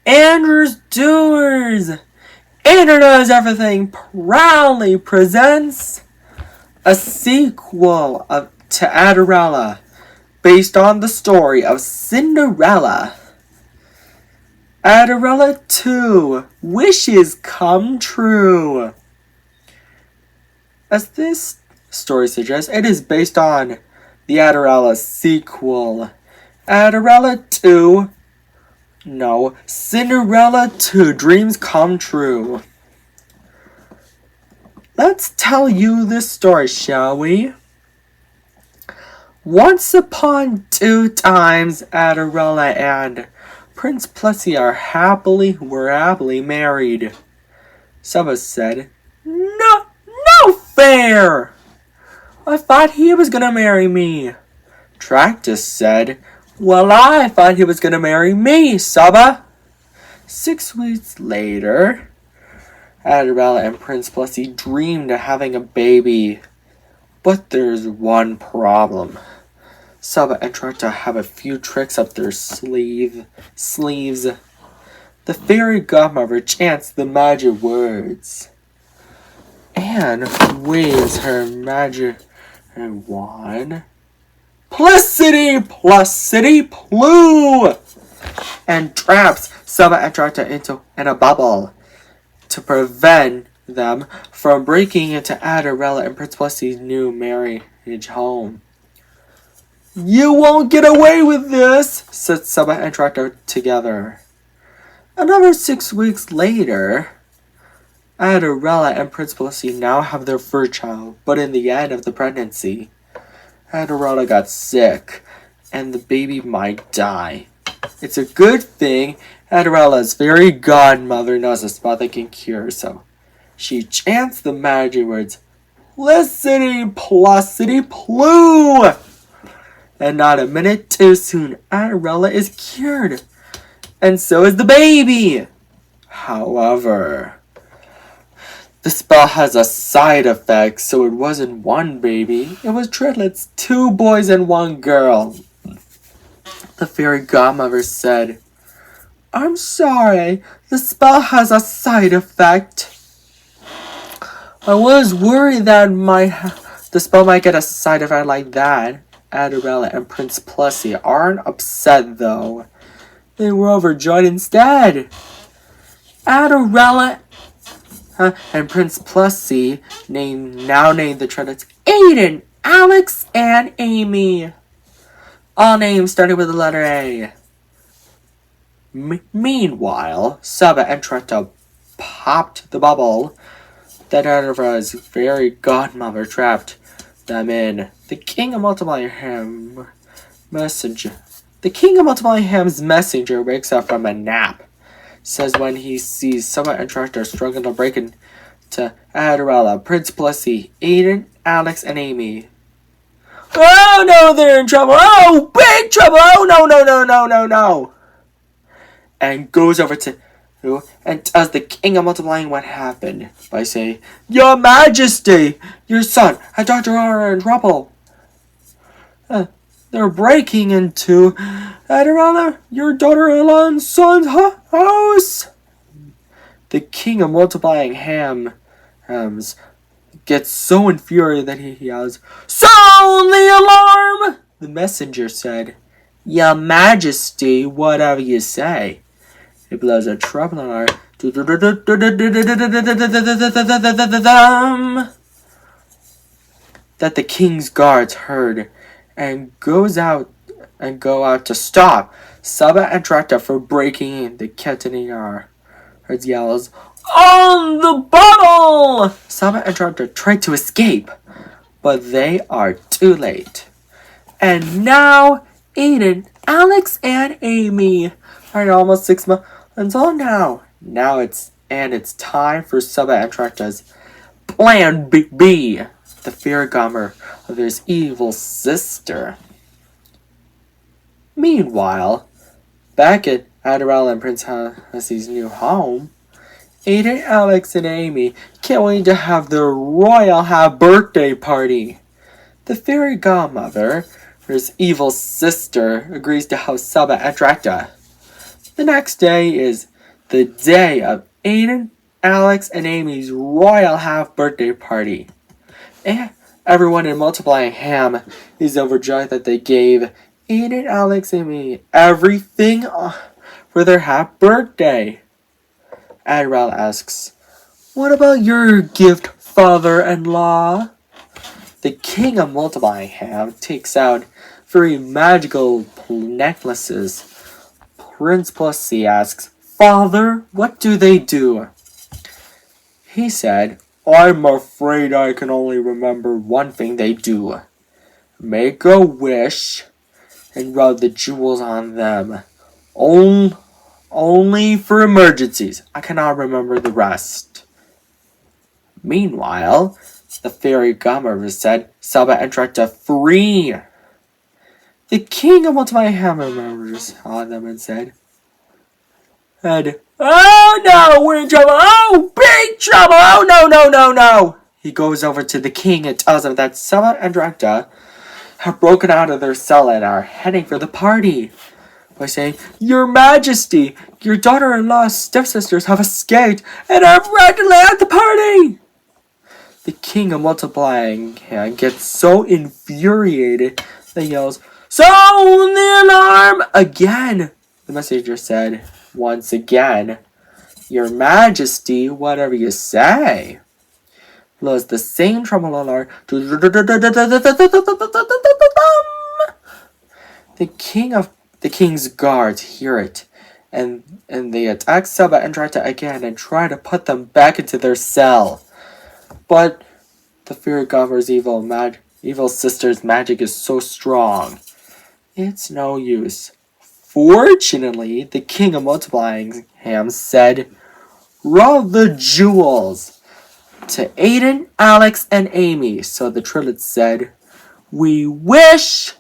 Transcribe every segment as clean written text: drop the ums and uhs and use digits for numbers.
Andrew's Doers! Andrew Knows Everything proudly presents a sequel to Adderella based on the story of Cinderella. Adderella 2, Wishes Come True. As this story suggests, it is based on the Adderella sequel. Adderella 2, no, Cinderella 2, Dreams Come True. Let's tell you this story, shall we? Once upon two times, Adderella and Prince Plessy were happily married. Saba said, No fair! I thought he was gonna marry me. Tractus said, Well, I thought he was gonna marry me, Saba. 6 weeks later, Adderella and Prince Plessy dreamed of having a baby. But there's one problem. Saba and Tractus have a few tricks up their sleeves. The fairy godmother chants the magic words. Anne waves her magic wand. Plicity, plue! And traps Saba and Tractus in a bubble to prevent them from breaking into Adderella and Prince Plessy's new marriage home. You won't get away with this, said Saba and Tractus together. Another 6 weeks later, Adderella and Prince Plessy now have their first child, but in the end of the pregnancy, Adderella got sick, and the baby might die. It's a good thing Adderella's fairy godmother knows a spot that can cure, so she chants the magic words, Plicity, plue! And not a minute too soon, Adderella is cured. And so is the baby. However, the spell has a side effect, so it wasn't one baby. It was triplets, 2 boys and 1 girl. The fairy godmother said, I'm sorry, the spell has a side effect. I was worried that the spell might get a side effect like that. Adderella and Prince Plessy aren't upset though. They were overjoyed instead. Adderella and Prince Plessy now named the triplets Aiden, Alex, and Amy. All names started with the letter A. Meanwhile, Saba and Tractus popped the bubble that Adderella's fairy godmother trapped them in. The King of Multiplying Ham's messenger wakes up from a nap. Says when he sees Saba and Tractus struggling to break into Adderella, Prince Plessy, Aiden, Alex, and Amy. Oh no, they're in trouble! Oh, big trouble! Oh no! And goes over to and tells the King of Multiplying what happened by saying, Your Majesty, your son and Dr. are in trouble. They're breaking into Adderella, your daughter-in-law and son's house. The King of Multiplying Hams gets so infuriated that he yells, Sound the alarm! The messenger said, Your Majesty, whatever you say. It blows a trouble alarm that the king's guards heard and go out to stop Saba and Tractus for breaking in. The captain yells, On the bottle! Saba and Tractus try to escape, but they are too late. And now, Aiden, Alex, and Amy are almost 6 months old now. It's time for Saba and Tractus' Plan B, the fairy godmother of his evil sister. Meanwhile, back at Adderella and Prince Plessy's new home, Aiden, Alex, and Amy can't wait to have their royal birthday party. The fairy godmother, his evil sister, agrees to house Saba and Tractus. The next day is the day of Aiden, Alex, and Amy's royal half-birthday party. And everyone in Multiplying Ham is overjoyed that they gave Aiden, Alex, and Amy everything for their half-birthday. Adderella asks, "What about your gift, father-in-law?" The king of Multiplying Ham takes out 3 magical necklaces. Prince Pussy asks, "Father, what do they do?" He said, "I'm afraid I can only remember one thing they do. Make a wish and rub the jewels on them. Only for emergencies. I cannot remember the rest." Meanwhile, the fairy godmother said, "Saba and Tracta free." The king of Multiplying Ham remembers saw them and said, "Oh no, we're in trouble! Oh, big trouble! Oh no, no, no, no!" He goes over to the king and tells him that Saba and Tracta have broken out of their cell and are heading for the party. By saying, "Your Majesty, your daughter-in-law's stepsisters have escaped and are rapidly at the party!" The king of Multiplying Ham gets so infuriated that he yells, "Sound the alarm!" Again! The messenger said, once again, "Your Majesty, whatever you say." Blows the same trumpeter alarm. The king's guards hear it, and they attack Saba and Tracta again and try to put them back into their cell. But the fairy godmother's evil sister's magic is so strong, it's no use. Fortunately, the king of Multiplying Ham said, "Roll the jewels to Aiden, Alex, and Amy." So the triplets said, we wish,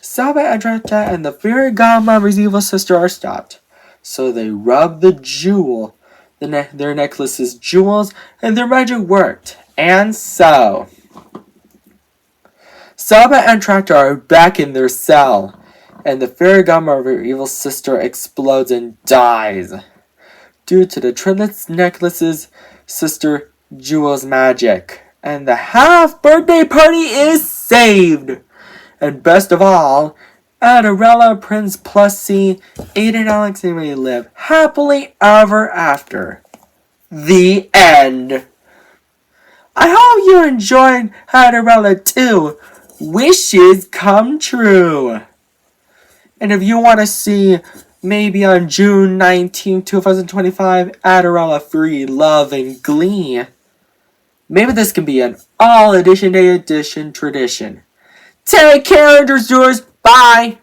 Saba and Tracta and the fairy godmother's evil sister are stopped." So they rubbed their necklaces' jewels, and their magic worked. And so Saba and Tracta are back in their cell, and the fairy godmother evil sister explodes and dies due to the triplets' necklaces' sister Jewel's magic. And the half-birthday party is saved! And best of all, Adderella, Prince Plussy, Aiden, Alex, and Amy live happily ever after. The end. I hope you enjoyed Adderella too. Wishes come true. And if you want to see, maybe on June 19, 2025, Adderella Free Love and Glee, maybe this can be an all edition day edition tradition. Take care, Underdoers. Bye.